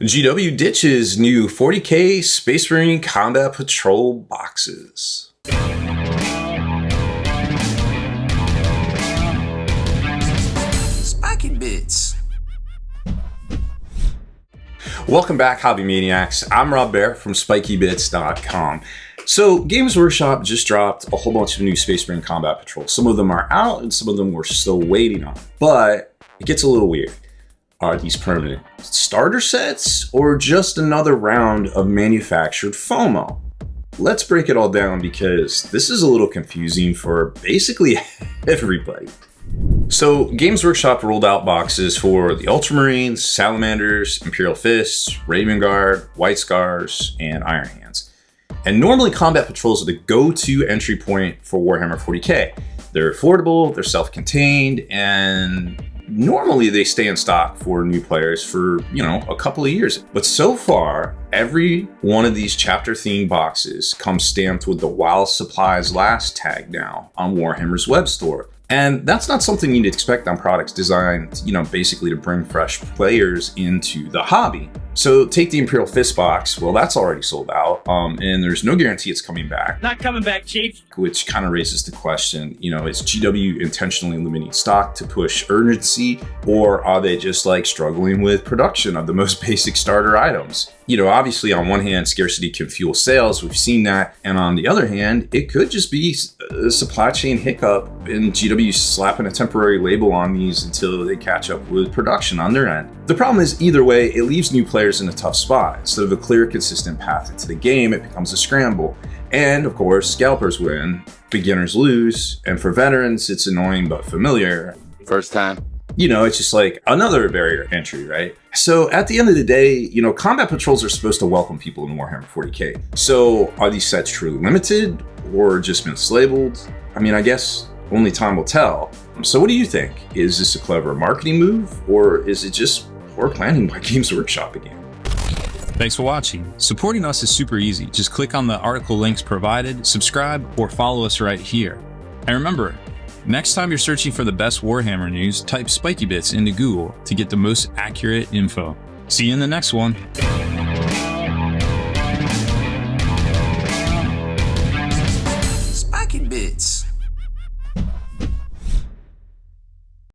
GW ditches new 40K Space Marine Combat Patrol boxes. Spiky bits. Welcome back, Hobby Maniacs. I'm Rob Bear from SpikyBits.com. So, Games Workshop just dropped a whole bunch of new Space Marine Combat Patrol. Some of them are out and some of them we're still waiting on. But it gets a little weird. Are these permanent starter sets or just another round of manufactured FOMO? Let's break it all down because this is a little confusing for basically everybody. So Games Workshop rolled out boxes for the Ultramarines, Salamanders, Imperial Fists, Raven Guard, White Scars, and Iron Hands. And normally Combat Patrols are the go-to entry point for Warhammer 40K. They're affordable, they're self-contained, and normally they stay in stock for new players for, a couple of years. But so far, every one of these chapter themed boxes comes stamped with the While Supplies Last tag now on Warhammer's web store. And that's not something you'd expect on products designed, basically to bring fresh players into the hobby. So take the Imperial Fist box. Well, that's already sold out, and there's no guarantee it's coming back. Not coming back, Chief. Which kind of raises the question, is GW intentionally limiting stock to push urgency, or are they just struggling with production of the most basic starter items? Obviously on one hand, scarcity can fuel sales. We've seen that. And on the other hand, it could just be a supply chain hiccup and GW slapping a temporary label on these until they catch up with production on their end. The problem is either way, it leaves new players in a tough spot. Instead of a clear, consistent path into the game, it becomes a scramble. And of course, scalpers win, beginners lose, and for veterans, it's annoying but familiar. First time. It's just another barrier to entry, right? So at the end of the day, combat patrols are supposed to welcome people in Warhammer 40K. So are these sets truly limited or just mislabeled? I guess only time will tell. So what do you think? Is this a clever marketing move or is it just poor planning by Games Workshop again? Thanks for watching. Supporting us is super easy. Just click on the article links provided, subscribe, or follow us right here. And remember, next time you're searching for the best Warhammer news, type Spiky Bits into Google to get the most accurate info. See you in the next one.